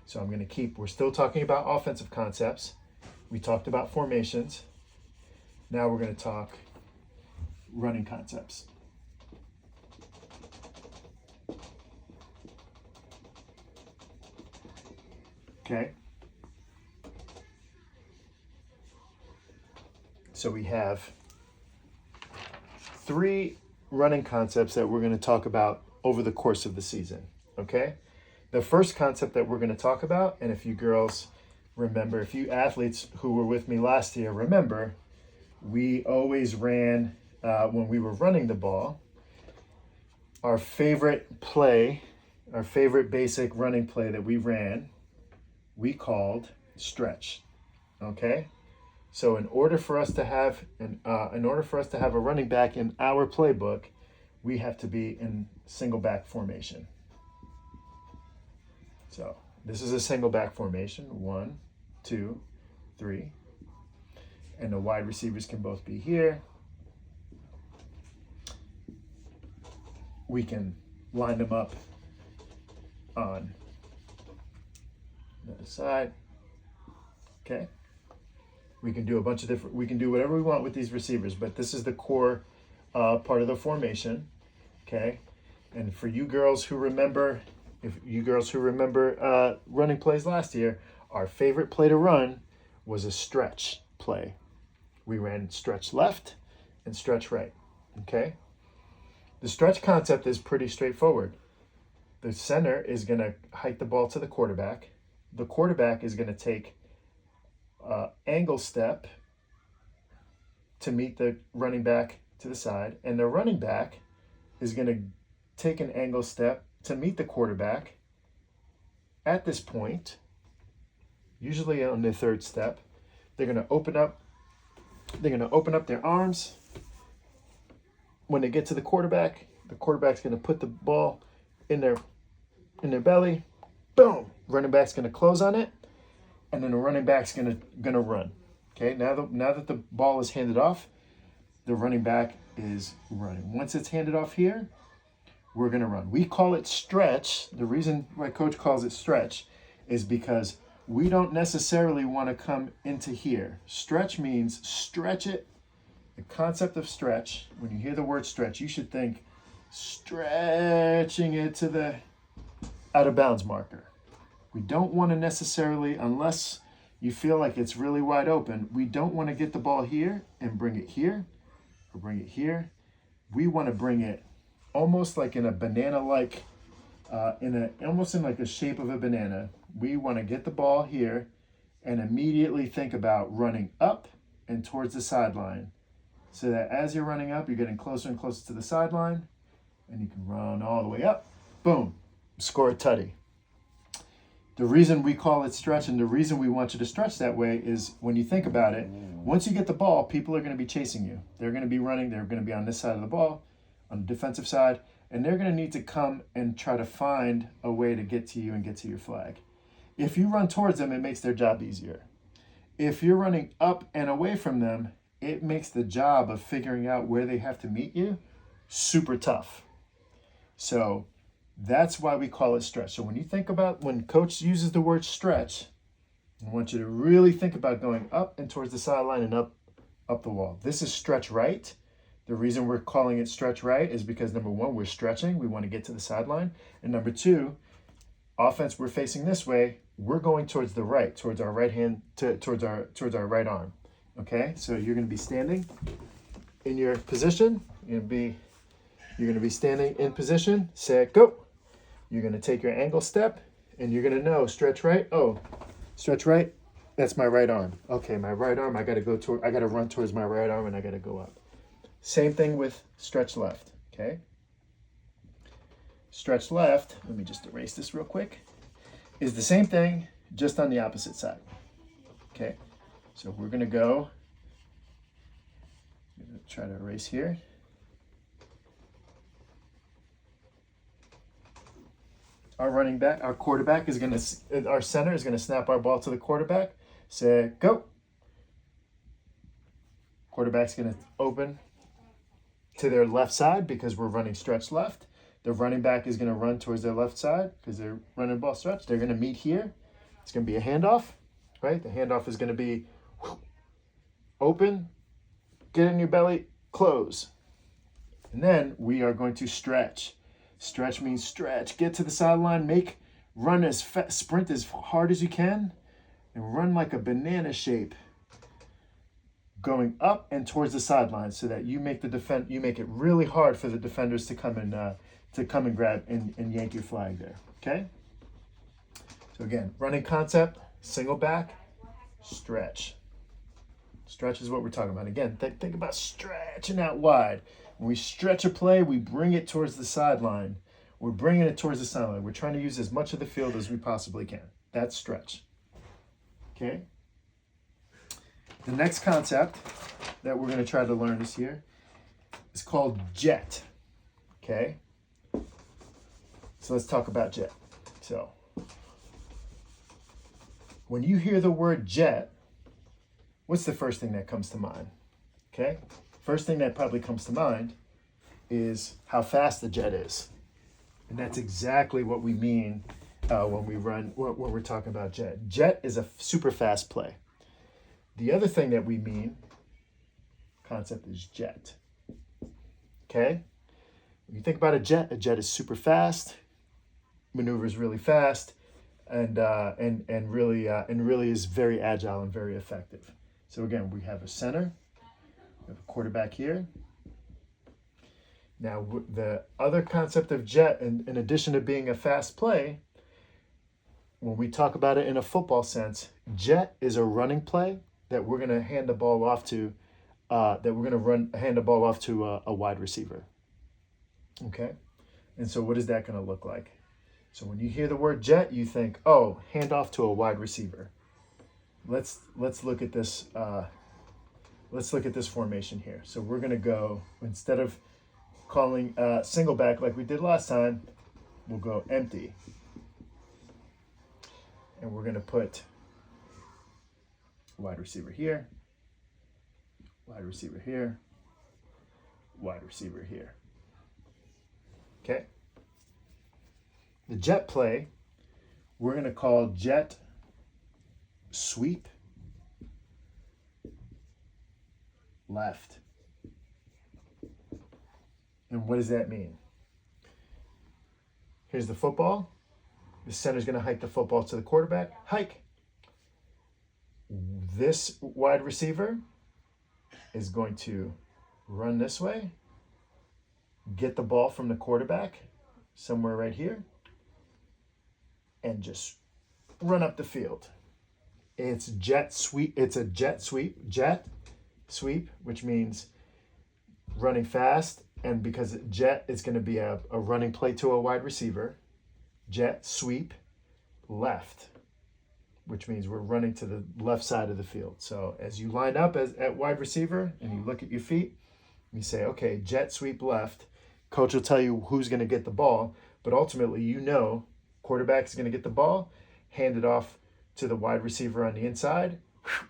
So I'm going to we're still talking about offensive concepts. We talked about formations. Now we're going to talk running concepts. Okay. So we have 3 running concepts that we're going to talk about over the course of the season. Okay. The first concept that we're going to talk about, and if you girls remember, if you athletes who were with me last year remember, we always ran, when we were running the ball, our favorite play, our favorite basic running play that we ran, we called stretch. Okay? So in order for us to have a running back in our playbook, we have to be in single back formation. So this is a single back formation. 1, 2, 3. And the wide receivers can both be here. We can line them up on the other side. Okay. We can do we can do whatever we want with these receivers, but this is the core part of the formation. Okay. And for you girls who remember, running plays last year, our favorite play to run was a stretch play. We ran stretch left and stretch right. Okay. The stretch concept is pretty straightforward. The center is going to hike the ball to the quarterback. The quarterback is going to take angle step to meet the running back to the side, and the running back is going to take an angle step to meet the quarterback at this point, usually on the third step. They're going to open up their arms. When they get to the quarterback's going to put the ball in their belly. Boom! Running back's going to close on it, and then the running back's going to run. Okay, now that the ball is handed off, the running back is running. Once it's handed off here, we're going to run. We call it stretch. The reason my coach calls it stretch is because we don't necessarily want to come into here. Stretch means stretch it. The concept of stretch, when you hear the word stretch, you should think stretching it to the out of bounds marker. We don't want to necessarily, unless you feel like it's really wide open, we don't want to get the ball here and bring it here or bring it here. We want to bring it almost like in a banana-like, almost in like the shape of a banana. We want to get the ball here and immediately think about running up and towards the sideline, so that as you're running up, you're getting closer and closer to the sideline, and you can run all the way up. Boom, score a tutty. The reason we call it stretch and the reason we want you to stretch that way is when you think about it, once you get the ball, people are going to be chasing you. They're going to be running. They're going to be on this side of the ball, on the defensive side, and they're going to need to come and try to find a way to get to you and get to your flag. If you run towards them, it makes their job easier. If you're running up and away from them, it makes the job of figuring out where they have to meet you super tough. So that's why we call it stretch. So when you think about, when coach uses the word stretch, I want you to really think about going up and towards the sideline and up the wall. This is stretch right. The reason we're calling it stretch right is because, number one, we're stretching. We want to get to the sideline. And number two, offense, we're facing this way. We're going towards the right, towards our right hand, towards our right arm. Okay, so you're going to be standing in your position. You're going to be standing in position. Set, go. You're going to take your angle step, and you're going to know stretch right. Oh, stretch right. That's my right arm. Okay, my right arm. I got to run towards my right arm, and I got to go up. Same thing with stretch left. Okay. Stretch left. Let me just erase this real quick. Is the same thing, just on the opposite side. Okay. So we're going to go, I'm going to try to erase here. Our running back, our quarterback is going to, our center is going to snap our ball to the quarterback. Say, go. Quarterback's going to open to their left side because we're running stretch left. The running back is going to run towards their left side because they're running ball stretch. They're going to meet here. It's going to be a handoff, right? The handoff is going to be open, get in your belly, close. And then we are going to stretch. Stretch means stretch. Get to the sideline, sprint as hard as you can, and run like a banana shape, going up and towards the sideline, so that you make it really hard for the defenders to come and grab and yank your flag there. Okay. So again, running concept, single back, stretch. Stretch is what we're talking about. Again, think about stretching out wide. When we stretch a play, we bring it towards the sideline. We're bringing it towards the sideline. We're trying to use as much of the field as we possibly can. That's stretch. Okay? The next concept that we're going to try to learn this year is called jet. Okay? So let's talk about jet. So, when you hear the word jet, what's the first thing that comes to mind? Okay? First thing that probably comes to mind is how fast the jet is. And that's exactly what we mean when we're talking about jet. Jet is a super fast play. The other thing that we mean, concept, is jet. Okay? When you think about a jet is super fast, maneuvers really fast, and really is very agile and very effective. So again, we have a center, we have a quarterback here. Now, the other concept of jet, in addition to being a fast play, when we talk about it in a football sense, jet is a running play that we're going to hand the ball off to, a wide receiver. Okay? And so what is that going to look like? So when you hear the word jet, you think, oh, hand off to a wide receiver. Let's look at this. Let's look at this formation here. So we're going to go, instead of calling single back like we did last time, we'll go empty. And we're going to put wide receiver here, wide receiver here, wide receiver here. Okay? The jet play, we're going to call jet sweep left. And what does that mean? Here's the football. The center's going to hike the football to the quarterback. Hike. This wide receiver is going to run this way, get the ball from the quarterback somewhere right here, and just run up the field. It's jet sweep. It's a jet sweep, which means running fast. And because jet is going to be a running play to a wide receiver, jet sweep left, which means we're running to the left side of the field. So as you line up at wide receiver and you look at your feet, you say, okay, jet sweep left. Coach will tell you who's going to get the ball, but ultimately quarterback's going to get the ball, hand it off to the wide receiver on the inside,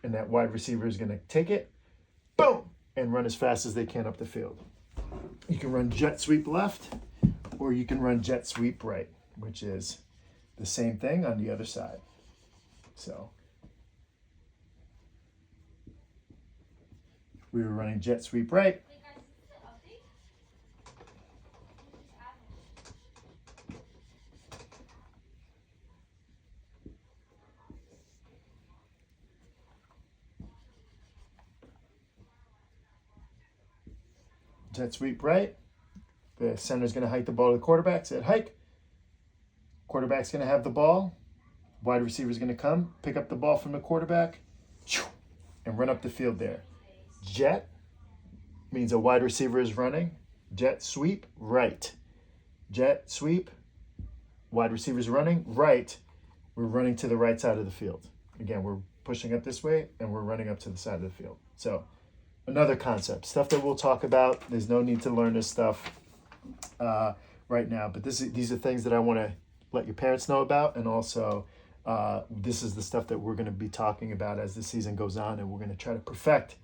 and that wide receiver is going to take it, boom, and run as fast as they can up the field. You can run jet sweep left, or you can run jet sweep right, which is the same thing on the other side. So we were running jet sweep right. Jet sweep right. The center's going to hike the ball to the quarterback. Said hike. Quarterback's going to have the ball. Wide receiver's going to come, pick up the ball from the quarterback, and run up the field there. Jet means a wide receiver is running. Jet sweep right. Jet sweep. Wide receiver's running right. We're running to the right side of the field. Again, we're pushing up this way, and we're running up to the side of the field. So another concept, stuff that we'll talk about. There's no need to learn this stuff right now, but these are things that I want to let your parents know about, and also this is the stuff that we're going to be talking about as the season goes on, and we're going to try to perfect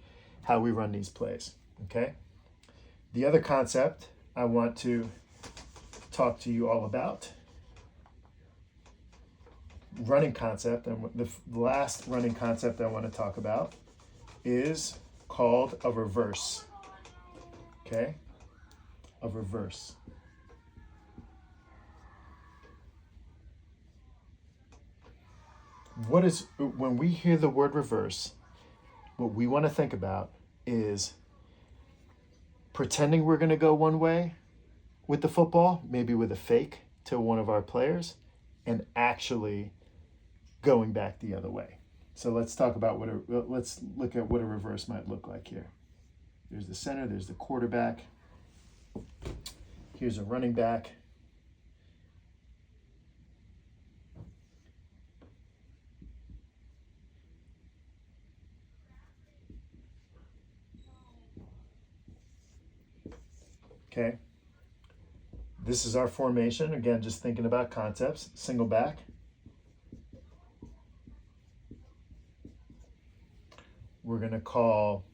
how we run these plays, okay? The other concept I want to talk to you all about running concept, and the last running concept I want to talk about is called a reverse. Okay? A reverse. When we hear the word reverse, what we want to think about is pretending we're going to go one way with the football, maybe with a fake to one of our players, and actually going back the other way. So let's talk about let's look at what a reverse might look like here. There's the center, there's the quarterback. Here's a running back. Okay. This is our formation. Again, just thinking about concepts. Single back. We're going to call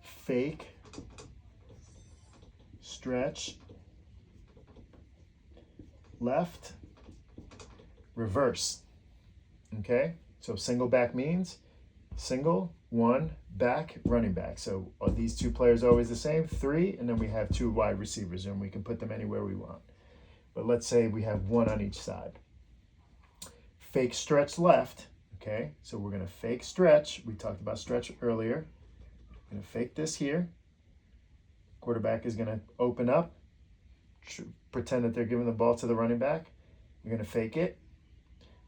fake, stretch, left, reverse. Okay? So single back means single, one, back, running back. So are these two players always the same? 3, and then we have 2 wide receivers, and we can put them anywhere we want. But let's say we have 1 on each side. Fake stretch left. Okay, so we're going to fake stretch. We talked about stretch earlier. Going to fake this here. Quarterback is going to open up, pretend that they're giving the ball to the running back. You're going to fake it.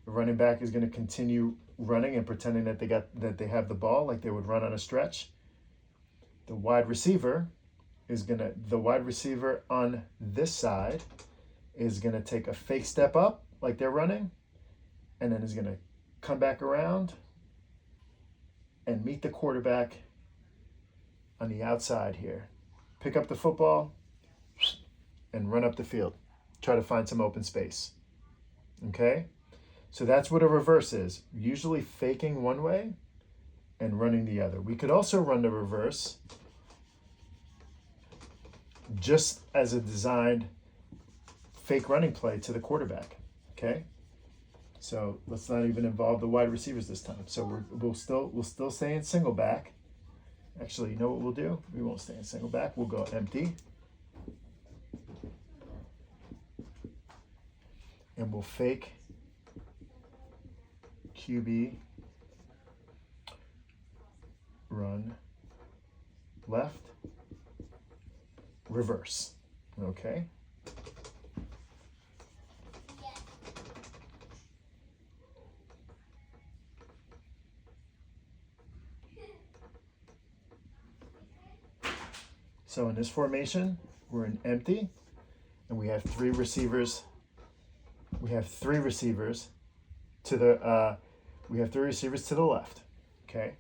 The running back is going to continue running and pretending that they have the ball like they would run on a stretch. The wide receiver on this side is going to take a fake step up like they're running, and then is going to come back around and meet the quarterback on the outside here. Pick up the football and run up the field. Try to find some open space. Okay? So that's what a reverse is. Usually faking one way and running the other. We could also run the reverse just as a designed fake running play to the quarterback. Okay? So let's not even involve the wide receivers this time. So we'll still stay in single back. Actually, you know what we'll do? We won't stay in single back. We'll go empty. And we'll fake QB, run left, reverse. Okay? So in this formation, we're in empty, and we have 3 receivers. We have 3 receivers to the left. Okay.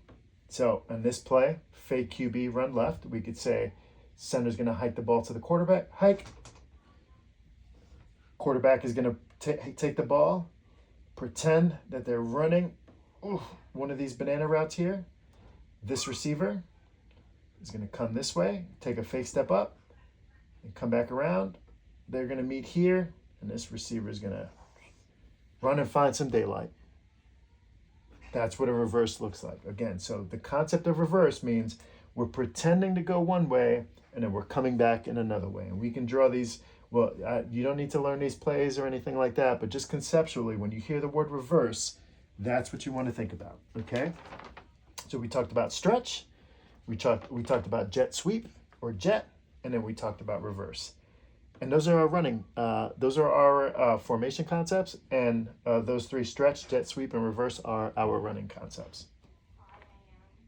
So in this play, fake QB run left, we could say center's going to hike the ball to the quarterback. Hike. Quarterback is going to take the ball, pretend that they're running one of these banana routes here. This receiver is going to come this way, take a fake step up, and come back around. They're going to meet here, and this receiver is going to run and find some daylight. That's what a reverse looks like. Again, so the concept of reverse means we're pretending to go one way, and then we're coming back in another way. And we can draw these, you don't need to learn these plays or anything like that, but just conceptually, when you hear the word reverse, that's what you want to think about, okay? So we talked about stretch. We talked about jet sweep or jet, and then we talked about reverse. And those are our formation concepts, and those 3, stretch, jet sweep, and reverse, are our running concepts.